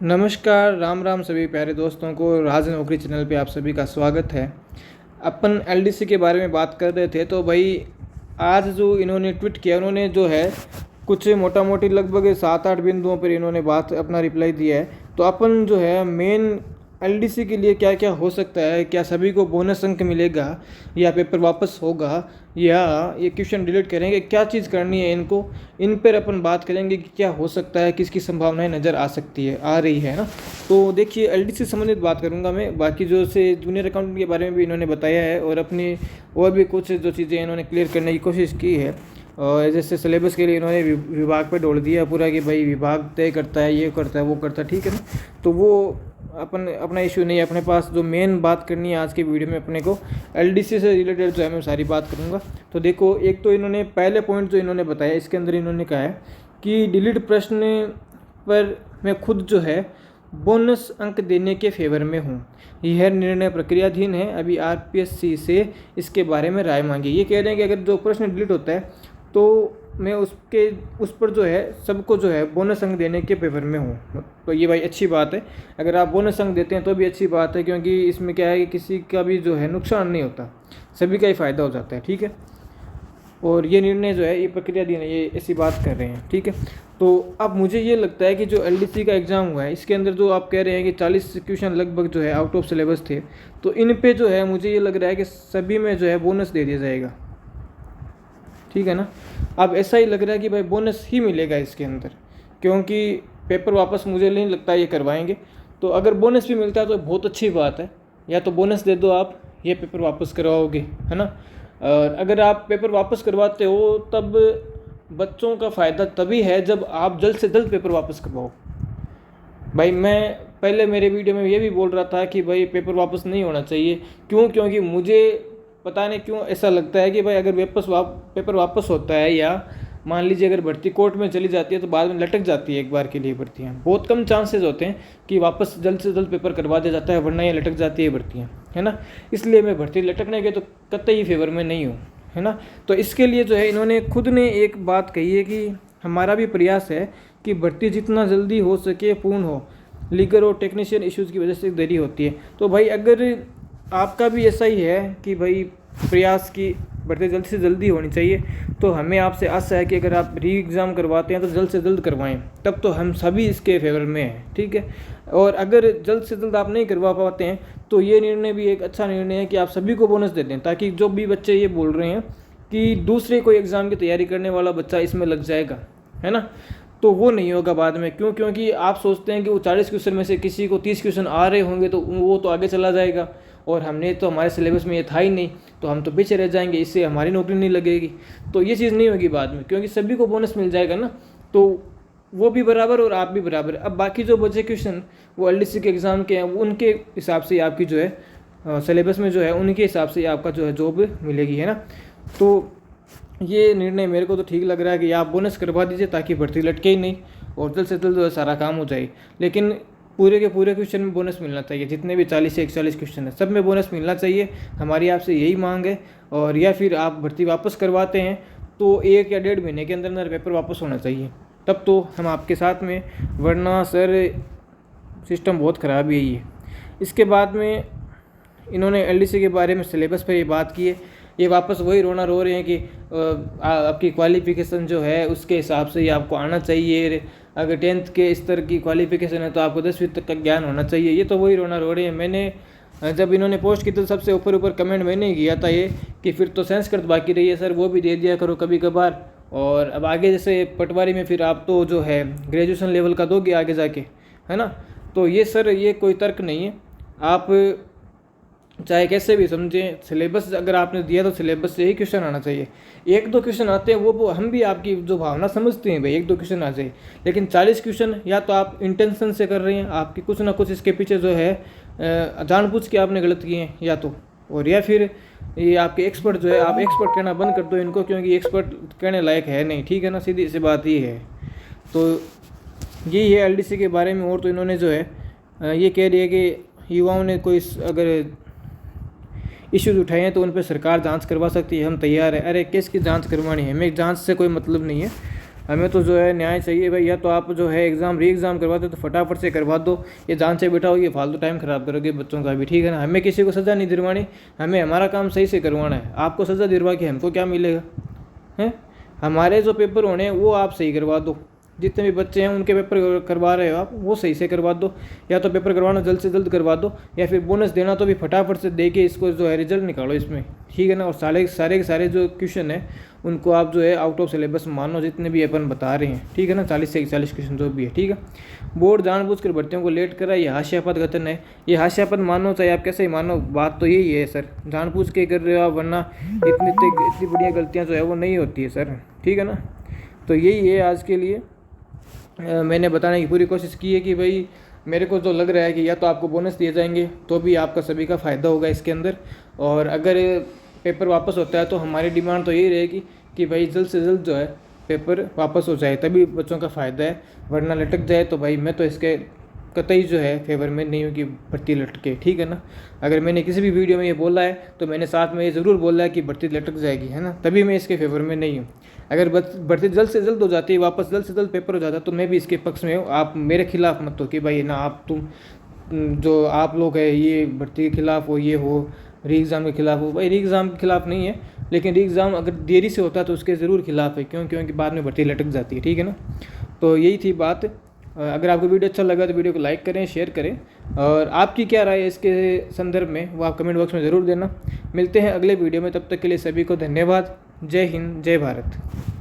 नमस्कार, राम राम सभी प्यारे दोस्तों को। राज नौकरी चैनल पे आप सभी का स्वागत है। अपन एलडीसी के बारे में बात कर रहे थे तो भाई आज जो इन्होंने ट्वीट किया, उन्होंने जो है कुछ मोटा मोटी लगभग 7-8 बिंदुओं पर इन्होंने बात अपना रिप्लाई दिया है। तो अपन जो है मेन एलडीसी के लिए क्या क्या हो सकता है, क्या सभी को बोनस अंक मिलेगा या पेपर वापस होगा या ये क्वेश्चन डिलीट करेंगे, क्या चीज़ करनी है इनको, इन पर अपन बात करेंगे कि क्या हो सकता है, किसकी संभावनाएं नज़र आ सकती है, आ रही है ना। तो देखिए एलडीसी से संबंधित बात करूंगा मैं, बाकी जो से जूनियर अकाउंटेंट के बारे में भी इन्होंने बताया है और अपनी और भी कुछ जो चीज़ें इन्होंने क्लियर करने की कोशिश की है। और जैसे सिलेबस के लिए इन्होंने विभाग पे ढोल दिया पूरा कि भाई विभाग तय करता है, ये करता है, वो करता है, ठीक है ना। तो वो अपन अपना इशू नहीं है। अपने पास जो मेन बात करनी है आज के वीडियो में अपने को एलडीसी से रिलेटेड जो है मैं सारी बात करूँगा। तो देखो, एक तो इन्होंने पहले पॉइंट जो इन्होंने बताया, इसके अंदर इन्होंने कहा है कि डिलीट प्रश्न पर मैं खुद जो है बोनस अंक देने के फेवर में हूँ। यह निर्णय प्रक्रियाधीन है, अभी आरपीएससी से इसके बारे में राय मांगी। ये कह रहे हैं कि अगर जो प्रश्न डिलीट होता है तो मैं उस पर जो है सबको जो है बोनस अंक देने के पेपर में हूँ। तो ये भाई अच्छी बात है, अगर आप बोनस अंक देते हैं तो भी अच्छी बात है, क्योंकि इसमें क्या है कि किसी का भी जो है नुकसान नहीं होता, सभी का ही फ़ायदा हो जाता है, ठीक है। और ये निर्णय जो है ये प्रक्रियाधीन है, ये ऐसी बात कर रहे हैं, ठीक है। तो अब मुझे ये लगता है कि जो एलडीसी का एग्ज़ाम हुआ है इसके अंदर जो आप कह रहे हैं कि 40 क्वेश्चन लगभग जो है आउट ऑफ सिलेबस थे, तो इन पे जो है मुझे ये लग रहा है कि सभी में जो है बोनस दे दिया जाएगा, ठीक है ना। अब ऐसा ही लग रहा है कि भाई बोनस ही मिलेगा इसके अंदर, क्योंकि पेपर वापस मुझे नहीं लगता ये करवाएंगे। तो अगर बोनस भी मिलता है तो बहुत अच्छी बात है, या तो बोनस दे दो आप, ये पेपर वापस करवाओगे, है ना। और अगर आप पेपर वापस करवाते हो तब बच्चों का फ़ायदा तभी है जब आप जल्द से जल्द पेपर वापस करवाओ। भाई मैं पहले मेरे वीडियो में ये भी बोल रहा था कि भाई पेपर वापस नहीं होना चाहिए, क्योंकि मुझे पता नहीं क्यों ऐसा लगता है कि भाई अगर पेपर वापस होता है, या मान लीजिए अगर भर्ती कोर्ट में चली जाती है तो बाद में लटक जाती है एक बार के लिए भर्तियाँ। बहुत कम चांसेस होते हैं कि वापस जल्द से जल्द पेपर करवा दिया जाता है, वरना ये लटक जाती है भर्तियाँ, है ना। इसलिए मैं भर्ती लटकने के तो कतई फेवर में नहीं हूँ, है ना। तो इसके लिए जो है इन्होंने खुद ने एक बात कही है कि हमारा भी प्रयास है कि भर्ती जितना जल्दी हो सके पूर्ण हो, लीगल और टेक्नीशियन इश्यूज़ की वजह से देरी होती है। तो भाई अगर आपका भी ऐसा ही है कि भाई प्रयास की भर्ती जल्द से जल्दी होनी चाहिए, तो हमें आपसे आशा है कि अगर आप री एग्ज़ाम करवाते हैं तो जल्द से जल्द करवाएं, तब तो हम सभी इसके फेवर में हैं, ठीक है। और अगर जल्द से जल्द आप नहीं करवा पाते हैं तो ये निर्णय भी एक अच्छा निर्णय है कि आप सभी को बोनस दे दें, ताकि जो भी बच्चे ये बोल रहे हैं कि दूसरे कोई एग्ज़ाम की तैयारी करने वाला बच्चा इसमें लग जाएगा, है ना, तो वो नहीं होगा बाद में। क्योंकि आप सोचते हैं कि वो 40 क्वेश्चन में से किसी को 30 क्वेश्चन आ रहे होंगे तो वो तो आगे चला जाएगा, और हमने तो हमारे सिलेबस में ये था ही नहीं, तो हम तो पीछे रह जाएंगे, इससे हमारी नौकरी नहीं लगेगी। तो ये चीज़ नहीं होगी बाद में, क्योंकि सभी को बोनस मिल जाएगा ना, तो वो भी बराबर और आप भी बराबर। अब बाकी जो बचे क्वेश्चन वो एलडीसी के एग्ज़ाम के हैं, उनके हिसाब से आपकी जो है सिलेबस में जो है उनके हिसाब से आपका जो है जॉब मिलेगी, है ना। तो ये निर्णय मेरे को तो ठीक लग रहा है कि आप बोनस करवा दीजिए ताकि भर्ती लटके ही नहीं और जल्द से जल्द सारा काम हो जाए। लेकिन पूरे के पूरे क्वेश्चन में बोनस मिलना चाहिए, जितने भी 40 से 41 क्वेश्चन है सब में बोनस मिलना चाहिए, हमारी आपसे यही मांग है। और या फिर आप भर्ती वापस करवाते हैं तो 1 या 1.5 महीने के अंदर अंदर पेपर वापस होना चाहिए, तब तो हम आपके साथ में, वरना सर सिस्टम बहुत ख़राब ही है। इसके बाद में इन्होंने एलडीसी के बारे में सिलेबस पर ये बात की है, ये वापस वही रोना रो रहे हैं कि आपकी क्वालिफ़िकेशन जो है उसके हिसाब से ही आपको आना चाहिए। अगर 10th के स्तर की क्वालिफ़िकेशन है तो आपको 10वीं तक का ज्ञान होना चाहिए। ये तो वही रोना रो रहे हैं। मैंने जब इन्होंने पोस्ट की तो सबसे ऊपर कमेंट मैंने ही किया था ये कि फिर तो संस्कृत बाकी रही है सर, वो भी दे दिया करो कभी कभार। और अब आगे जैसे पटवारी में फिर आप तो जो है ग्रेजुएशन लेवल का दोगे आगे जाके, है ना। तो ये सर ये कोई तर्क नहीं है, आप चाहे कैसे भी समझें, सिलेबस अगर आपने दिया तो सिलेबस से ही क्वेश्चन आना चाहिए। 1-2 क्वेश्चन आते हैं वो हम भी आपकी जो भावना समझते हैं भाई 1-2 क्वेश्चन आ जाए, लेकिन 40 क्वेश्चन या तो आप इंटेंशन से कर रहे हैं, आपकी कुछ ना कुछ इसके पीछे जो है जानबूझ के आपने गलत किए हैं या तो, और या फिर ये आपके एक्सपर्ट जो है, आप एक्सपर्ट कहना बंद कर दो इनको, क्योंकि एक्सपर्ट कहने लायक है नहीं, ठीक है ना, सीधी सी बात ये है। तो यही है एलडीसी के बारे में। और तो इन्होंने जो है ये कह रही है कि युवाओं ने कोई अगर इश्यूज उठाए हैं तो उन पर सरकार जांच करवा सकती है, हम तैयार है। अरे किसकी जांच करवानी है, हमें जांच से कोई मतलब नहीं है। हमें तो जो है न्याय चाहिए भाई। या तो आप जो है एग्ज़ाम री एग्ज़ाम करवाते तो फटाफट से करवा दो, ये जान से बैठा होगी फालतू टाइम ख़राब करोगे बच्चों का भी, ठीक है ना। हमें किसी को सज़ा नहीं दिलवानी, हमें हमारा काम सही से करवाना है। आपको सज़ा दिलवा के हमको क्या मिलेगा हैं? हमारे जो पेपर होने हैं वो आप सही करवा दो, जितने भी बच्चे हैं उनके पेपर करवा रहे हो आप वो सही से करवा दो, या तो पेपर करवाना जल्द से जल्द करवा दो, या फिर बोनस देना तो भी फटाफट से दे के इसको जो है रिजल्ट निकालो इसमें, ठीक है ना। और सारे के सारे जो क्वेश्चन है उनको आप जो है आउट ऑफ सिलेबस मानो, जितने भी अपन बता रहे हैं, ठीक है ना। 40 से 41 क्वेश्चन जो भी है, ठीक है। बोर्ड जानबूझकर भर्तियों को लेट कर रहा है, ये हास्यास्पद कथन है। ये हास्यास्पद मानो चाहे आप कैसे ही मानो, बात तो यही है सर, जानबूझ के कर रहे हो आप, वरना इतनी बढ़िया गलतियाँ जो है वो नहीं होती है सर, ठीक है ना। तो यही है आज के लिए, मैंने बताने की पूरी कोशिश की है कि भाई मेरे को जो लग रहा है कि या तो आपको बोनस दिए जाएंगे तो भी आपका सभी का फ़ायदा होगा इसके अंदर, और अगर पेपर वापस होता है तो हमारी डिमांड तो यही रहेगी कि भाई जल्द से जल्द जो है पेपर वापस हो जाए, तभी बच्चों का फ़ायदा है। वरना लटक जाए तो भाई मैं तो इसके कतई जो है फेवर में नहीं हूँ कि भर्ती लटके, ठीक है ना। अगर मैंने किसी भी वीडियो में ये बोला है तो मैंने साथ में ये ज़रूर बोला है कि भर्ती लटक जाएगी, है ना, तभी मैं इसके फेवर में नहीं हूँ। अगर भर्ती जल्द से जल्द हो जाती है, वापस जल्द से जल्द पेपर हो जाता तो मैं भी इसके पक्ष में हूँ। आप मेरे खिलाफ मत हो कि भाई ना आप जो आप लोग है ये भर्ती के खिलाफ हो, ये हो री एग्ज़ाम के खिलाफ हो। भाई री एग्ज़ाम के खिलाफ नहीं है, लेकिन री एग्ज़ाम अगर देरी से होता है तो उसके ज़रूर खिलाफ है, क्योंकि बाद में भर्ती लटक जाती है, ठीक है ना। तो यही थी बात। अगर आपको वीडियो अच्छा लगा तो वीडियो को लाइक करें, शेयर करें, और आपकी क्या राय है इसके संदर्भ में वो आप कमेंट बॉक्स में ज़रूर देना। मिलते हैं अगले वीडियो में, तब तक के लिए सभी को धन्यवाद। जय हिंद, जय भारत।